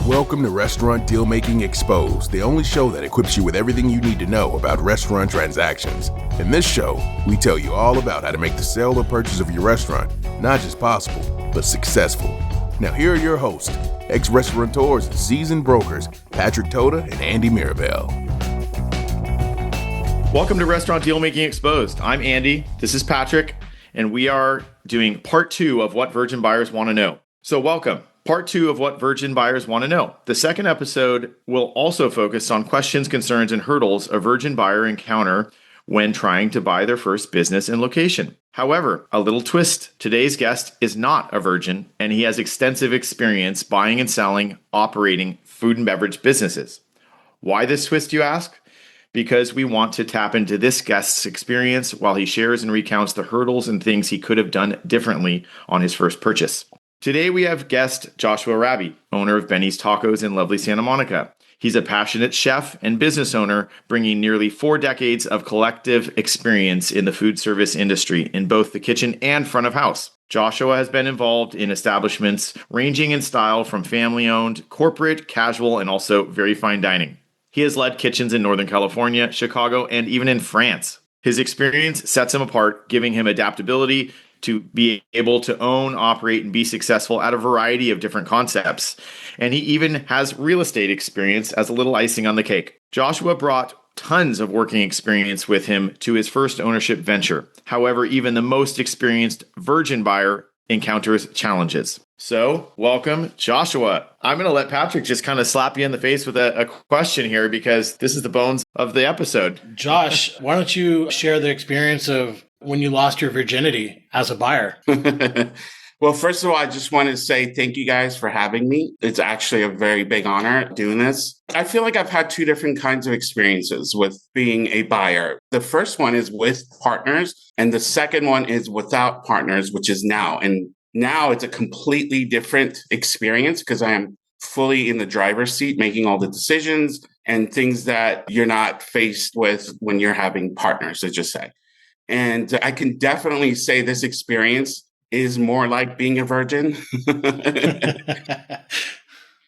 Welcome to Restaurant Deal Making Exposed, the only show that equips you with everything you need to know about restaurant transactions. In this show, we tell you all about how to make the sale or purchase of your restaurant not just possible, but successful. Now here are your hosts, ex-restaurateurs and seasoned brokers, Patrick Toda and Andy Mirabel. Welcome to Restaurant Deal Making Exposed. I'm Andy, this is Patrick, and we are doing part 2 of what virgin buyers want to know. So welcome. Part 2 of what virgin buyers want to know. The second episode will also focus on questions, concerns, and hurdles a virgin buyer encounter when trying to buy their first business and location. However, a little twist, today's guest is not a virgin, and he has extensive experience buying and selling, operating food and beverage businesses. Why this twist, you ask? Because we want to tap into this guest's experience while he shares and recounts the hurdles and things he could have done differently on his first purchase. Today we have guest Joshua Rabbie, owner of Benny's Tacos in lovely Santa Monica. He's a passionate chef and business owner, bringing nearly 4 decades of collective experience in the food service industry in both the kitchen and front of house. Joshua has been involved in establishments ranging in style from family-owned, corporate, casual, and also very fine dining. He has led kitchens in Northern California, Chicago, and even in France. His experience sets him apart, giving him adaptability to be able to own, operate, and be successful at a variety of different concepts. And he even has real estate experience as a little icing on the cake. Joshua brought tons of working experience with him to his first ownership venture. However, even the most experienced virgin buyer encounters challenges. So, welcome, Joshua. I'm going to let Patrick just kind of slap you in the face with a question here because this is the bones of the episode. Josh, why don't you share the experience of when you lost your virginity as a buyer? Well, first of all, I just want to say thank you guys for having me. It's actually a very big honor doing this. I feel like I've had 2 different kinds of experiences with being a buyer. The first one is with partners, and the second one is without partners, which is now. And now it's a completely different experience because I am fully in the driver's seat, making all the decisions and things that you're not faced with when you're having partners, let's just say. And I can definitely say this experience is more like being a virgin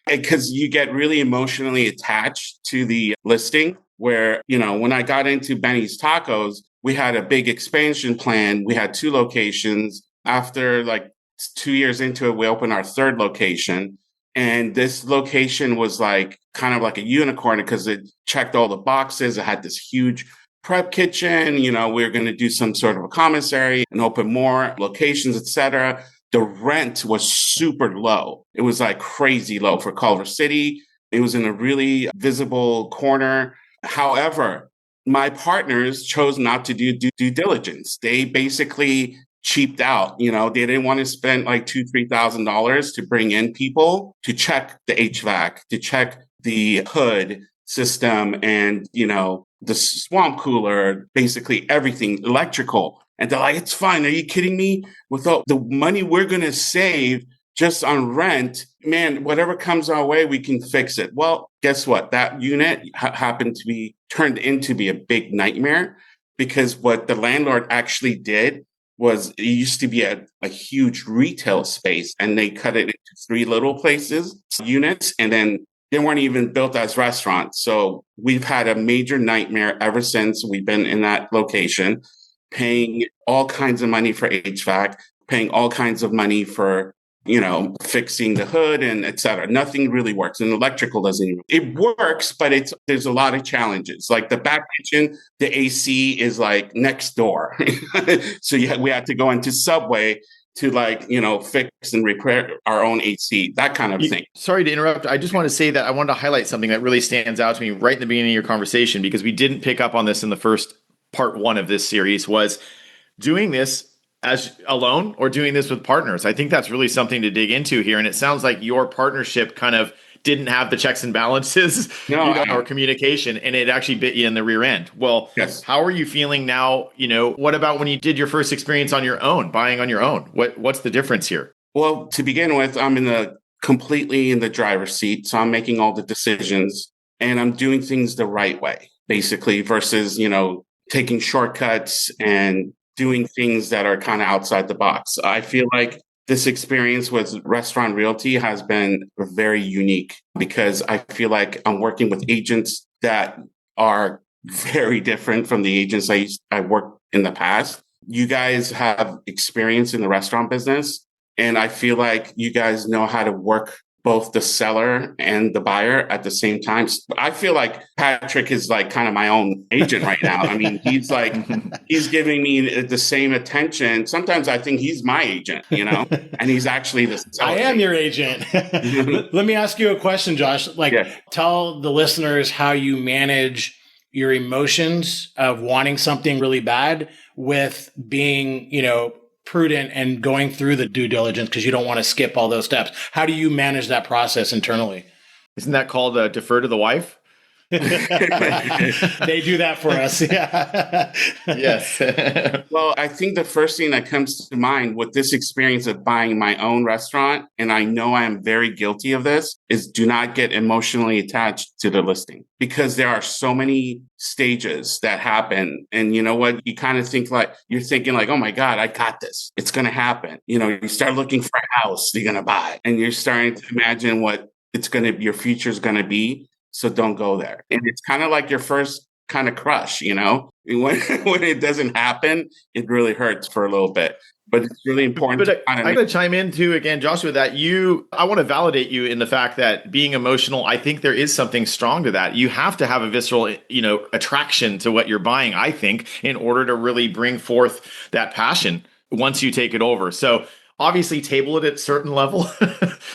because you get really emotionally attached to the listing where, when I got into Benny's Tacos, we had a big expansion plan. We had 2 locations. After like 2 years into it, we opened our 3rd location. And this location was like kind of like a unicorn because it checked all the boxes. It had this huge prep kitchen, we were going to do some sort of a commissary and open more locations, etc. The rent was super low. It was like crazy low for Culver City. It was in a really visible corner. However, my partners chose not to do due diligence. They basically cheaped out. They didn't want to spend like $2,000-$3,000 to bring in people to check the HVAC, to check the hood system and, the swamp cooler, basically everything electrical. And they're like, it's fine. Are you kidding me? With all the money we're going to save just on rent, man, whatever comes our way, we can fix it. Well, guess what? That unit happened to be turned into be a big nightmare because what the landlord actually did was it used to be a huge retail space and they cut it into 3 little places, units, and then they weren't even built as restaurants. So we've had a major nightmare ever since we've been in that location, paying all kinds of money for HVAC, paying all kinds of money for, fixing the hood and et cetera. Nothing really works. And electrical doesn't even, it works, but there's a lot of challenges. Like the back kitchen, the AC is like next door. So we had to go into Subway to fix and repair our own AC, that kind of thing. Sorry to interrupt. I just want to say that I wanted to highlight something that really stands out to me right in the beginning of your conversation, because we didn't pick up on this in the first part 1 of this series, was doing this as alone or doing this with partners. I think that's really something to dig into here. And it sounds like your partnership kind of didn't have the checks and balances or communication, and it actually bit you in the rear end. Well, yes. How are you feeling now? What about when you did your first experience on your own, buying on your own? What's the difference here? Well, to begin with, I'm completely in the driver's seat. So I'm making all the decisions and I'm doing things the right way, basically, versus, taking shortcuts and doing things that are kind of outside the box. I feel like this experience with Restaurant Realty has been very unique because I feel like I'm working with agents that are very different from the agents I worked in the past. You guys have experience in the restaurant business, and I feel like you guys know how to work both the seller and the buyer at the same time. I feel like Patrick is like kind of my own agent right now. I mean, he's giving me the same attention. Sometimes I think he's my agent, and he's actually the seller. I am your agent. Let me ask you a question, Josh. Tell the listeners how you manage your emotions of wanting something really bad with being, prudent and going through the due diligence because you don't want to skip all those steps. How do you manage that process internally? Isn't that called defer to the wife? They do that for us. Yeah. Yes. Well, I think the first thing that comes to mind with this experience of buying my own restaurant, and I know I am very guilty of this, is do not get emotionally attached to the listing because there are so many stages that happen. And you know what? You kind of think you're thinking oh my God, I got this. It's going to happen. You start looking for a house you're going to buy and you're starting to imagine what your future is going to be. So don't go there. And it's kind of like your first kind of crush, when it doesn't happen, it really hurts for a little bit. But it's really important. But I got to chime in too, again, Joshua, that I want to validate you in the fact that being emotional, I think there is something strong to that. You have to have a visceral, attraction to what you're buying, I think, in order to really bring forth that passion once you take it over. So obviously table it at a certain level,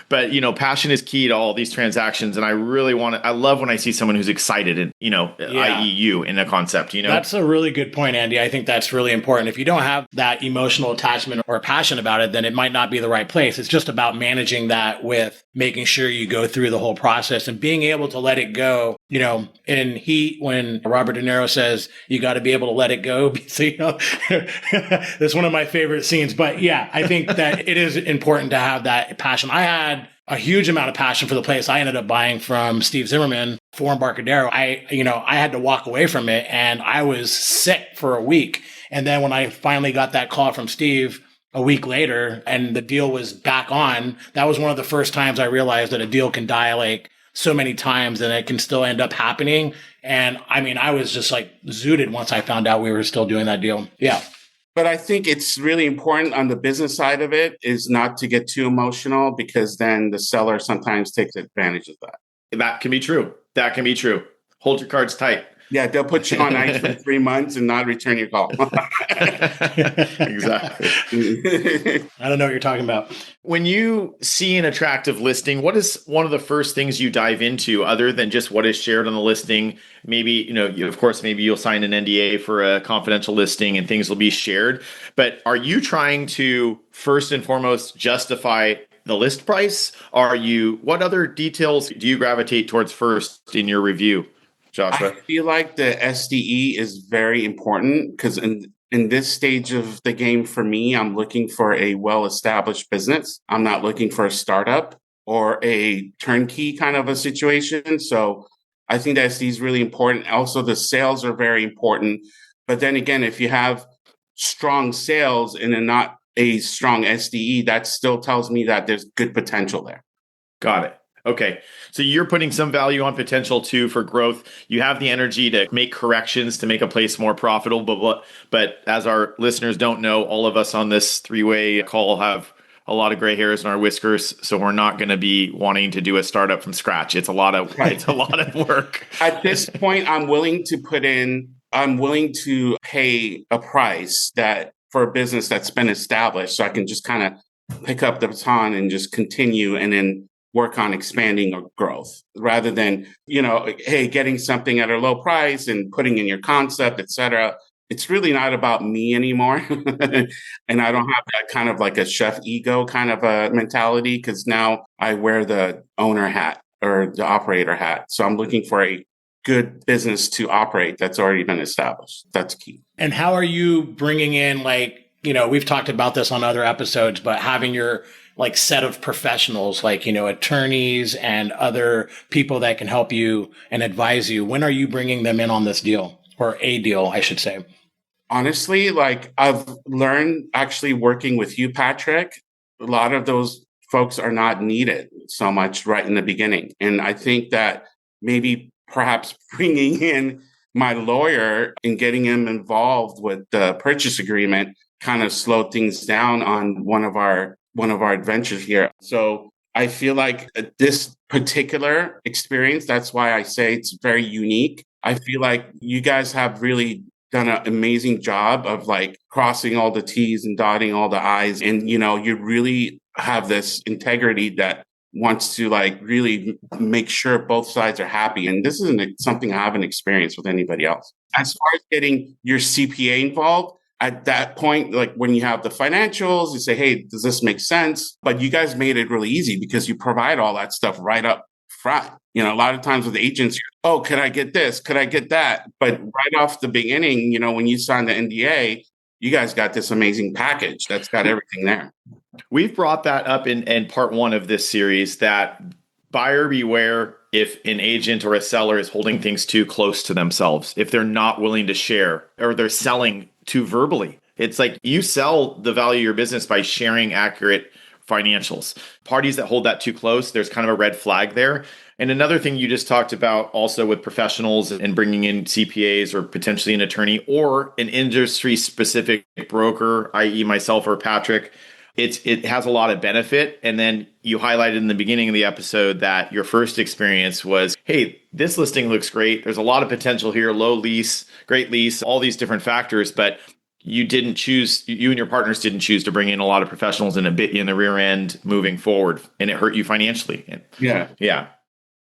but passion is key to all these transactions. And I really I love when I see someone who's excited and, i.e. you in a concept, That's a really good point, Andy. I think that's really important. If you don't have that emotional attachment or passion about it, then it might not be the right place. It's just about managing that with making sure you go through the whole process and being able to let it go. In Heat, when Robert De Niro says, you got to be able to let it go. So, that's one of my favorite scenes. But yeah, I think that it is important to have that passion. I had a huge amount of passion for the place. I ended up buying from Steve Zimmerman for Embarcadero. I had to walk away from it and I was sick for a week. And then when I finally got that call from Steve a week later and the deal was back on, that was one of the first times I realized that a deal can die so many times and it can still end up happening. And I was just zooted once I found out we were still doing that deal. Yeah. But I think it's really important on the business side of it is not to get too emotional because then the seller sometimes takes advantage of that. That can be true. Hold your cards tight. Yeah, they'll put you on ice for 3 months and not return your call. Exactly. I don't know what you're talking about. When you see an attractive listing, what is one of the first things you dive into other than just what is shared on the listing? Maybe, of course, maybe you'll sign an NDA for a confidential listing and things will be shared. But are you trying to first and foremost justify the list price? What other details do you gravitate towards first in your review? Joshua? I feel like the SDE is very important because in this stage of the game for me, I'm looking for a well-established business. I'm not looking for a startup or a turnkey kind of a situation. So I think the SDE is really important. Also, the sales are very important. But then again, if you have strong sales and then not a strong SDE, that still tells me that there's good potential there. Got it. Okay. So you're putting some value on potential too for growth. You have the energy to make corrections to make a place more profitable. But as our listeners don't know, all of us on this three-way call have a lot of gray hairs in our whiskers. So we're not going to be wanting to do a startup from scratch. It's a lot of work. At this point, I'm willing to pay a price that for a business that's been established. So I can just kind of pick up the baton and just continue and then work on expanding or growth rather than, getting something at a low price and putting in your concept, et cetera. It's really not about me anymore. And I don't have that kind of like a chef ego kind of a mentality because now I wear the owner hat or the operator hat. So I'm looking for a good business to operate that's already been established. That's key. And how are you bringing in we've talked about this on other episodes, but having your set of professionals, attorneys and other people that can help you and advise you. When are you bringing them in on this deal or a deal, I should say? Honestly, I've learned actually working with you, Patrick, a lot of those folks are not needed so much right in the beginning. And I think that maybe perhaps bringing in my lawyer and getting him involved with the purchase agreement kind of slowed things down on one of our adventures here. So I feel like this particular experience, that's why I say it's very unique. I feel like you guys have really done an amazing job of like crossing all the T's and dotting all the I's. And, you really have this integrity that wants to like really make sure both sides are happy. And this isn't something I haven't experienced with anybody else. As far as getting your CPA involved, at that point, like when you have the financials, you say, hey, does this make sense? But you guys made it really easy because you provide all that stuff right up front. A lot of times with agents, oh, could I get this? Could I get that? But right off the beginning, when you sign the NDA, you guys got this amazing package that's got everything there. We've brought that up in part one of this series, that buyer beware if an agent or a seller is holding things too close to themselves, if they're not willing to share or they're selling too verbally. It's like you sell the value of your business by sharing accurate financials. Parties that hold that too close, there's kind of a red flag there. And another thing you just talked about also with professionals and bringing in CPAs or potentially an attorney or an industry specific broker, i.e. myself or Patrick, it has a lot of benefit. And then you highlighted in the beginning of the episode that your first experience was, hey, this listing looks great. There's a lot of potential here, low lease, great lease, all these different factors, but you and your partners didn't choose to bring in a lot of professionals and a bit in the rear end moving forward, and it hurt you financially. Yeah.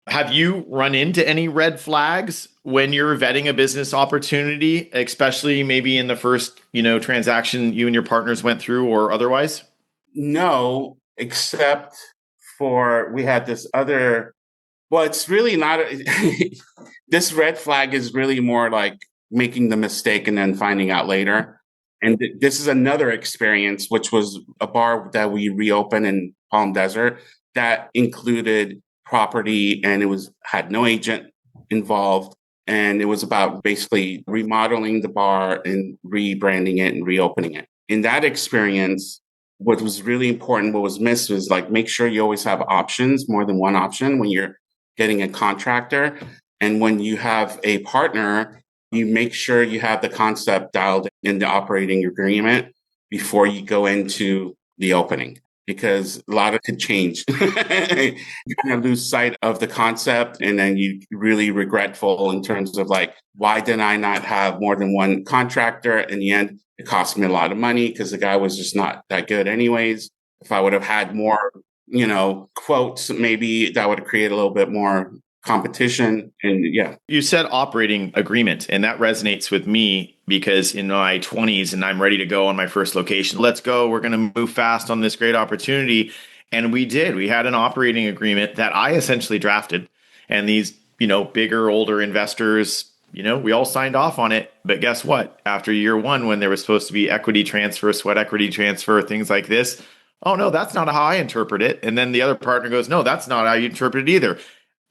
Have you run into any red flags when you're vetting a business opportunity, especially maybe in the first, transaction you and your partners went through or otherwise? No, except for we had this other, well, it's really not, this red flag is really more like making the mistake and then finding out later. And this is another experience, which was a bar that we reopened in Palm Desert that included property, and had no agent involved. And it was about basically remodeling the bar and rebranding it and reopening it. In that experience, what was really important, what was missed was like, make sure you always have options, more than one option when you're getting a contractor. And when you have a partner, you make sure you have the concept dialed in the operating agreement before you go into the opening, because a lot of it could change. You're going to lose sight of the concept, and then you really regretful in terms of like, why did I not have more than one contractor? In the end, it cost me a lot of money because the guy was just not that good anyways. If I would have had more, quotes, maybe that would have created a little bit more competition. And yeah. You said operating agreement, and that resonates with me because in my 20s and I'm ready to go on my first location. Let's go. We're going to move fast on this great opportunity. And we did. We had an operating agreement that I essentially drafted. And these, bigger, older investors, we all signed off on it. But guess what? After year one, when there was supposed to be equity transfer, sweat equity transfer, things like this, oh, no, that's not how I interpret it. And then the other partner goes, no, that's not how you interpret it either.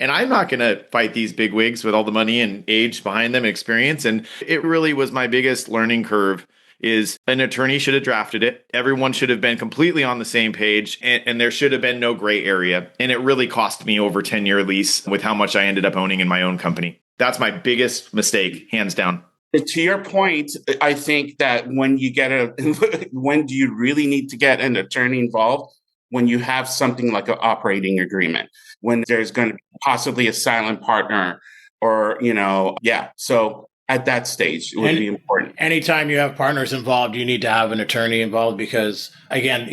And I'm not going to fight these big wigs with all the money and age behind them and experience. And it really was my biggest learning curve is an attorney should have drafted it. Everyone should have been completely on the same page, and there should have been no gray area. And it really cost me over 10-year lease with how much I ended up owning in my own company. That's my biggest mistake, hands down. To your point, I think that when do you really need to get an attorney involved? When you have something like an operating agreement, when there's going to be possibly a silent partner or, So at that stage, it would be important. Anytime you have partners involved, you need to have an attorney involved because, again,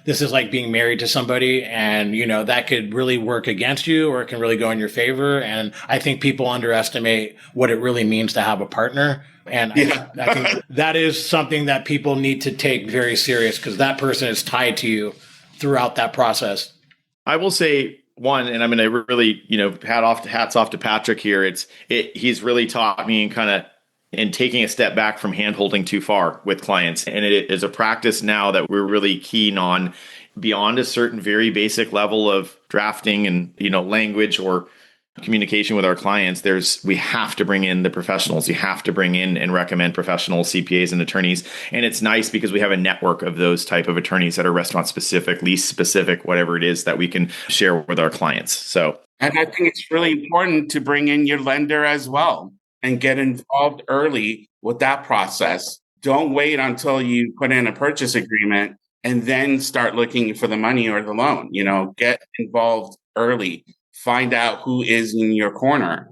this is like being married to somebody and, that could really work against you or it can really go in your favor. And I think people underestimate what it really means to have a partner. And I think that is something that people need to take very serious because that person is tied to you throughout that process. I will say one, and I'm going to really, hats off to Patrick here. He's really taught me in taking a step back from hand holding too far with clients. And it is a practice now that we're really keen on beyond a certain very basic level of drafting and, language or communication with our clients, we have to bring in the professionals. You have to bring in and recommend professional CPAs and attorneys. And it's nice because we have a network of those type of attorneys that are restaurant specific, lease specific, whatever it is that we can share with our clients. So, and I think it's really important to bring in your lender as well and get involved early with that process. Don't wait until you put in a purchase agreement and then start looking for the money or the loan. Get involved early. Find out who is in your corner.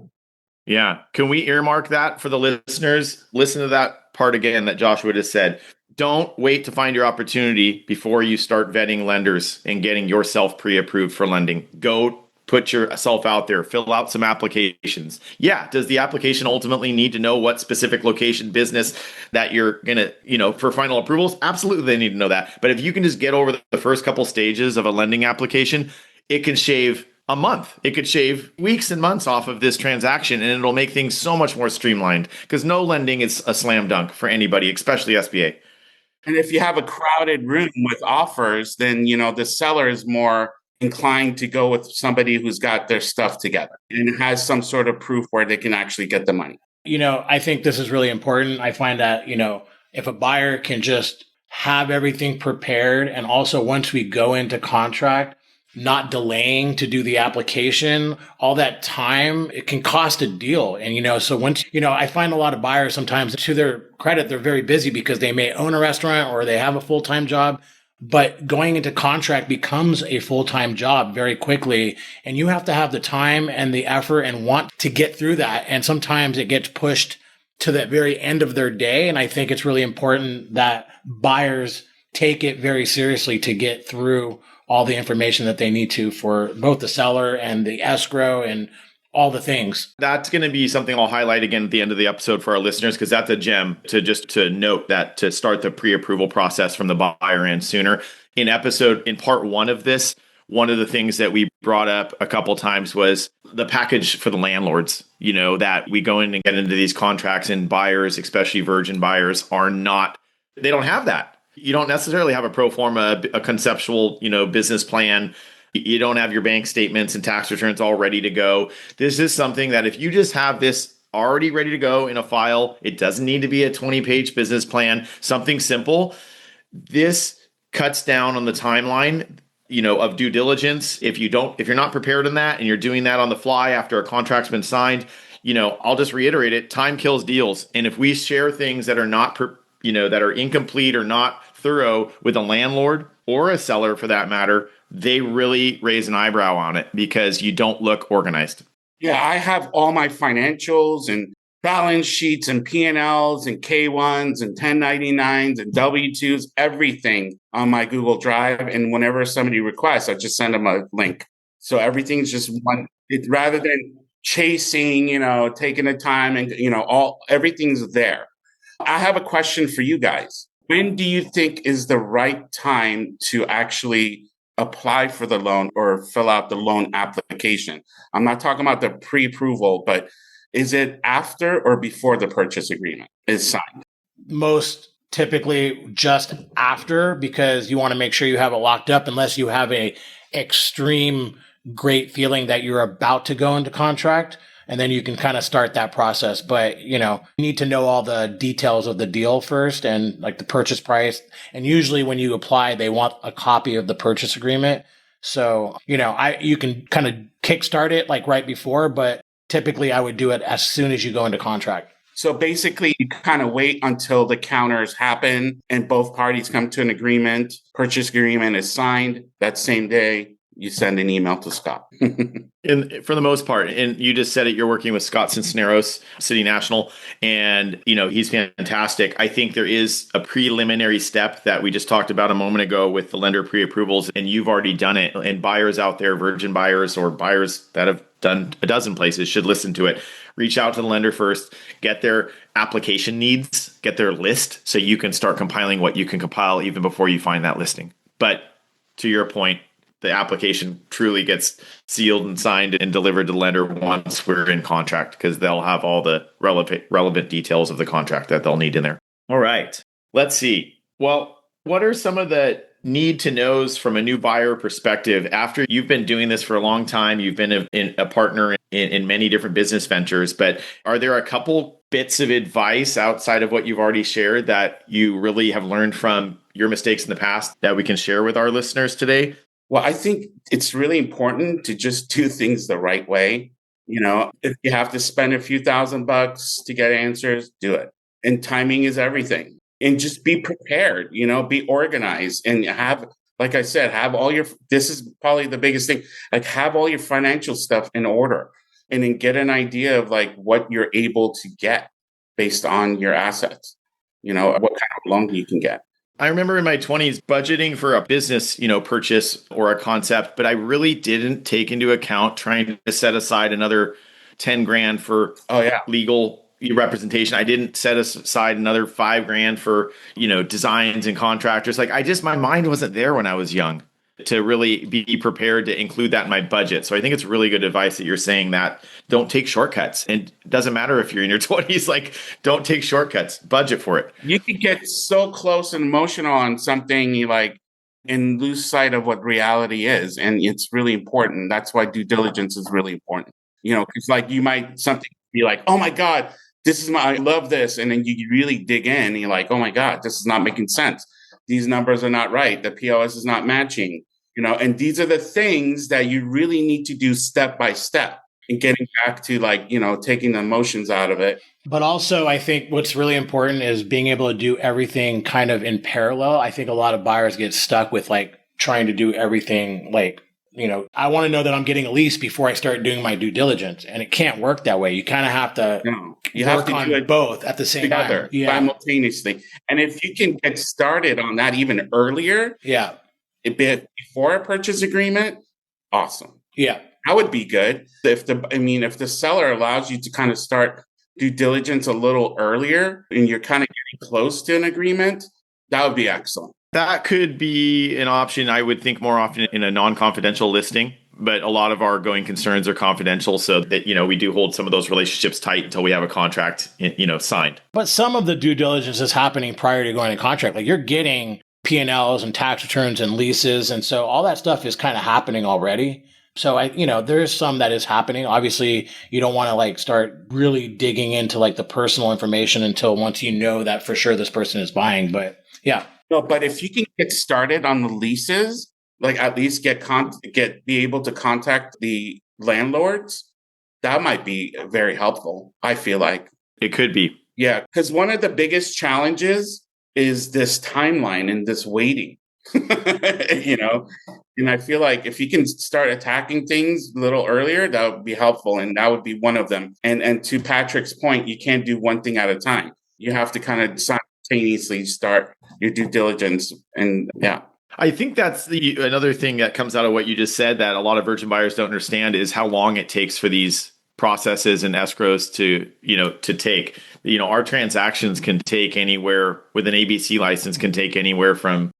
Yeah. Can we earmark that for the listeners? Listen to that part again that Joshua just said. Don't wait to find your opportunity before you start vetting lenders and getting yourself pre-approved for lending. Go put yourself out there, fill out some applications. Yeah. Does the application ultimately need to know what specific location business that you're going to, for final approvals? Absolutely. They need to know that. But if you can just get over the first couple stages of a lending application, it can shave a month. It could shave weeks and months off of this transaction, and it'll make things so much more streamlined because no lending is a slam dunk for anybody, especially SBA. And if you have a crowded room with offers, then, the seller is more inclined to go with somebody who's got their stuff together and has some sort of proof where they can actually get the money. I think this is really important. I find that, if a buyer can just have everything prepared, and also once we go into contract, not delaying to do the application, all that time, it can cost a deal. And, so once, I find a lot of buyers sometimes, to their credit, they're very busy because they may own a restaurant or they have a full-time job, but going into contract becomes a full-time job very quickly. And you have to have the time and the effort and want to get through that. And sometimes it gets pushed to the very end of their day. And I think it's really important that buyers take it very seriously to get through all the information that they need to for both the seller and the escrow and all the things. That's going to be something I'll highlight again at the end of the episode for our listeners, because that's a gem to note that to start the pre-approval process from the buyer end sooner. In part 1 of this, one of the things that we brought up a couple times was the package for the landlords, that we go in and get into these contracts, and buyers, especially virgin buyers, they don't have that. You don't necessarily have a pro forma, a conceptual, business plan. You don't have your bank statements and tax returns all ready to go. This is something that if you just have this already ready to go in a file, it doesn't need to be a 20-page business plan, something simple. This cuts down on the timeline, of due diligence. If you're not prepared in that and you're doing that on the fly after a contract's been signed, I'll just reiterate it. Time kills deals. And if we share things that are not that are incomplete or not thorough with a landlord or a seller for that matter, they really raise an eyebrow on it because you don't look organized. Yeah, I have all my financials and balance sheets and P&Ls and K1s and 1099s and W2s, everything on my Google Drive. And whenever somebody requests, I just send them a link. So everything's just one, rather than chasing, taking the time and, everything's there. I have a question for you guys. When do you think is the right time to actually apply for the loan or fill out the loan application? I'm not talking about the pre-approval, but is it after or before the purchase agreement is signed? Most typically just after, because you want to make sure you have it locked up unless you have a extreme great feeling that you're about to go into contract. And then you can kind of start that process. But, you need to know all the details of the deal first and like the purchase price. And usually when you apply, they want a copy of the purchase agreement. So, you can kind of kickstart it like right before, but typically I would do it as soon as you go into contract. So basically you kind of wait until the counters happen and both parties come to an agreement. Purchase agreement is signed that same day. You send an email to Scott. And for the most part, and you just said it, you're working with Scott Cisneros, City National, and he's fantastic. I think there is a preliminary step that we just talked about a moment ago with the lender pre-approvals, and you've already done it. And buyers out there, virgin buyers or buyers that have done a dozen places should listen to it. Reach out to the lender first, get their application needs, get their list, so you can start compiling what you can compile even before you find that listing. But to your point, the application truly gets sealed and signed and delivered to the lender once we're in contract, because they'll have all the relevant details of the contract that they'll need in there. All right, let's see. Well, what are some of the need to knows from a new buyer perspective after you've been doing this for a long time? You've been a partner in many different business ventures. But are there a couple bits of advice outside of what you've already shared that you really have learned from your mistakes in the past that we can share with our listeners today? Well, I think it's really important to just do things the right way. If you have to spend a few $1,000s to get answers, do it. And timing is everything. And just be prepared, be organized and have, like I said, this is probably the biggest thing, like have all your financial stuff in order and then get an idea of like what you're able to get based on your assets, what kind of loan you can get. I remember in my 20s budgeting for a business, purchase or a concept, but I really didn't take into account trying to set aside another 10 grand for legal representation. I didn't set aside another 5 grand for, designs and contractors. Like my mind wasn't there when I was young to really be prepared to include that in my budget. So I think it's really good advice that you're saying that don't take shortcuts. And it doesn't matter if you're in your 20s, like don't take shortcuts, budget for it. You could get so close and emotional on something you like and lose sight of what reality is. And it's really important. That's why due diligence is really important. It's like you might something be like, oh my God, I love this. And then you really dig in and you're like, oh my God, this is not making sense. These numbers are not right. The POS is not matching, and these are the things that you really need to do step by step and getting back to like, taking the emotions out of it. But also, I think what's really important is being able to do everything kind of in parallel. I think a lot of buyers get stuck with like trying to do everything like, I want to know that I'm getting a lease before I start doing my due diligence. And it can't work that way. You kind of have to work on do it both at the same time. Simultaneously. And if you can get started on that even earlier, before a purchase agreement, awesome. Yeah. That would be good. If the seller allows you to kind of start due diligence a little earlier and you're kind of getting close to an agreement, that would be excellent. That could be an option, I would think, more often in a non-confidential listing. But a lot of our going concerns are confidential so that, we do hold some of those relationships tight until we have a contract, signed. But some of the due diligence is happening prior to going to contract. Like you're getting P&Ls and tax returns and leases. And so all that stuff is kind of happening already. So there's some that is happening. Obviously, you don't want to like start really digging into like the personal information until once you know that for sure this person is buying. But yeah. No, but if you can get started on the leases, like at least be able to contact the landlords, that might be very helpful. I feel like it could be. Yeah, because one of the biggest challenges is this timeline and this waiting. And I feel like if you can start attacking things a little earlier, that would be helpful, and that would be one of them. And to Patrick's point, you can't do one thing at a time. You have to kind of simultaneously start your due diligence. And I think that's another thing that comes out of what you just said that a lot of virgin buyers don't understand is how long it takes for these processes and escrows to take. Our transactions can take anywhere with an ABC license can take anywhere from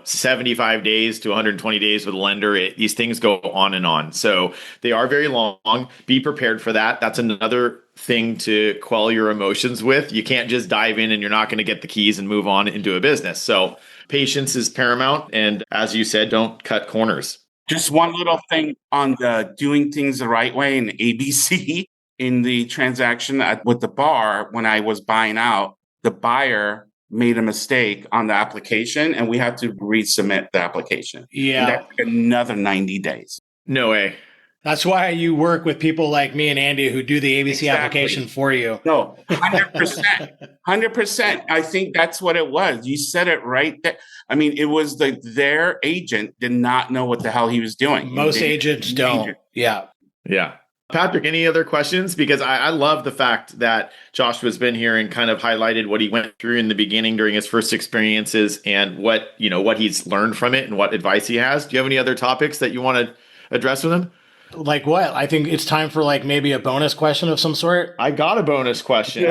75 days to 120 days with a lender. These things go on and on. So they are very long. Be prepared for that. That's another thing to quell your emotions with. You can't just dive in and you're not going to get the keys and move on into a business. So patience is paramount. And as you said, don't cut corners. Just one little thing on the doing things the right way in ABC. In the transaction with the bar, when I was buying out, the buyer made a mistake on the application and we had to resubmit the application. Yeah. And that took another 90 days. No way. That's why you work with people like me and Andy who do the ABC application for you. No, 100%. 100%. I think that's what it was. You said it right there. I mean, it was their agent did not know what the hell he was doing. Most agents don't. Yeah. Yeah. Patrick, any other questions? Because I love the fact that Joshua's been here and kind of highlighted what he went through in the beginning during his first experiences and what he's learned from it and what advice he has. Do you have any other topics that you want to address with him? Like what? I think it's time for like maybe a bonus question of some sort. I got a bonus question.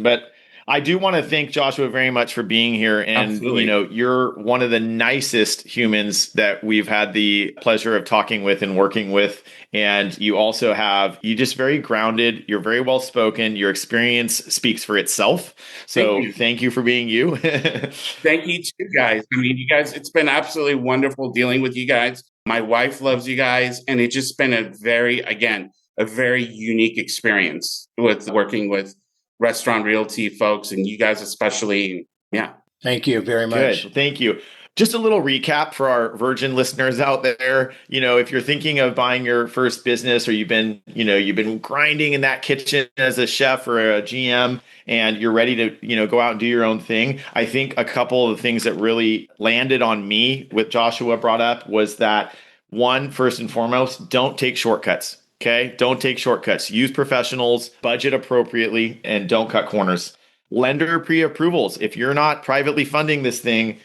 But I do want to thank Joshua very much for being here. And, Absolutely. You're one of the nicest humans that we've had the pleasure of talking with and working with. And you also you just very grounded. You're very well spoken. Your experience speaks for itself. So thank you for being you. Thank you too, guys. I mean, you guys, it's been absolutely wonderful dealing with you guys. My wife loves you guys. And it's just been a very, again, a very unique experience with working with restaurant realty folks and you guys especially. Yeah. Thank you very much. Good. Thank you. Just a little recap for our Virgin listeners out there. If you're thinking of buying your first business, or you've been grinding in that kitchen as a chef or a GM, and you're ready to, go out and do your own thing. I think a couple of the things that really landed on me, what Joshua brought up, was that one, first and foremost, don't take shortcuts. Okay. Don't take shortcuts. Use professionals, budget appropriately, and don't cut corners. Lender pre-approvals. If you're not privately funding this thing,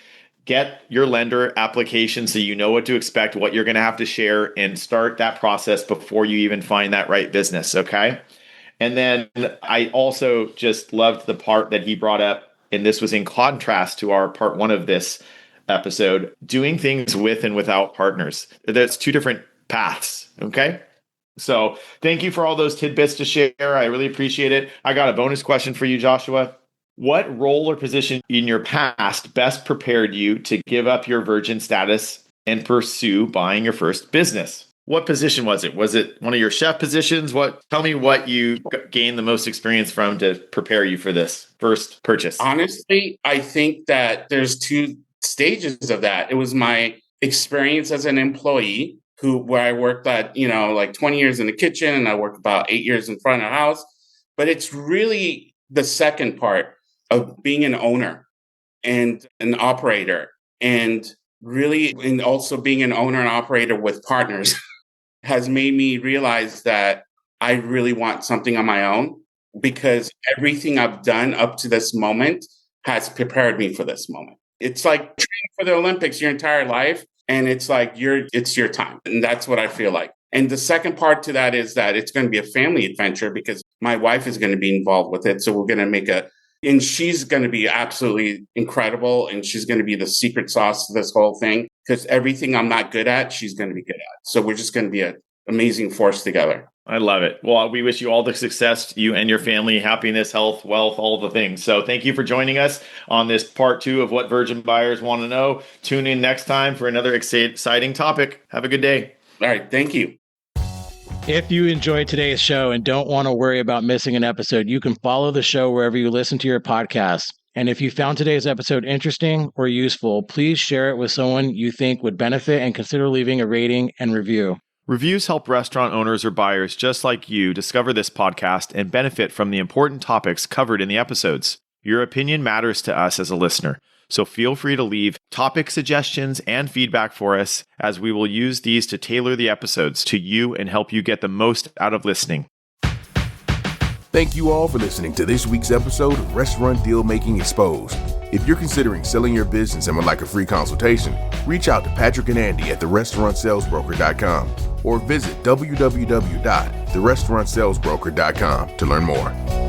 get your lender application so you know what to expect, what you're going to have to share, and start that process before you even find that right business, okay? And then I also just loved the part that he brought up, and this was in contrast to our part one of this episode, doing things with and without partners. There's two different paths, okay? So thank you for all those tidbits to share. I really appreciate it. I got a bonus question for you, Joshua. What role or position in your past best prepared you to give up your virgin status and pursue buying your first business? What position was it? Was it one of your chef positions? Tell me what you gained the most experience from to prepare you for this first purchase. Honestly, I think that there's two stages of that. It was my experience as an employee where I worked at, like 20 years in the kitchen, and I worked about 8 years in front of house. But it's really the second part of being an owner and an operator, and also being an owner and operator with partners has made me realize that I really want something on my own, because everything I've done up to this moment has prepared me for this moment. It's like training for the Olympics your entire life, and it's like it's your time. And that's what I feel like. And the second part to that is that it's going to be a family adventure, because my wife is going to be involved with it. So we're going to and she's going to be absolutely incredible. And she's going to be the secret sauce to this whole thing, because everything I'm not good at, she's going to be good at. So we're just going to be an amazing force together. I love it. Well, we wish you all the success, you and your family, happiness, health, wealth, all the things. So thank you for joining us on this part 2 of What Virgin Buyers Want to Know. Tune in next time for another exciting topic. Have a good day. All right. Thank you. If you enjoyed today's show and don't want to worry about missing an episode, you can follow the show wherever you listen to your podcasts. And if you found today's episode interesting or useful, please share it with someone you think would benefit, and consider leaving a rating and review. Reviews help restaurant owners or buyers just like you discover this podcast and benefit from the important topics covered in the episodes. Your opinion matters to us as a listener, so feel free to leave topic suggestions and feedback for us, as we will use these to tailor the episodes to you and help you get the most out of listening. Thank you all for listening to this week's episode of Restaurant Deal Making Exposed. If you're considering selling your business and would like a free consultation, reach out to Patrick and Andy at therestaurantsalesbroker.com or visit www.therestaurantsalesbroker.com to learn more.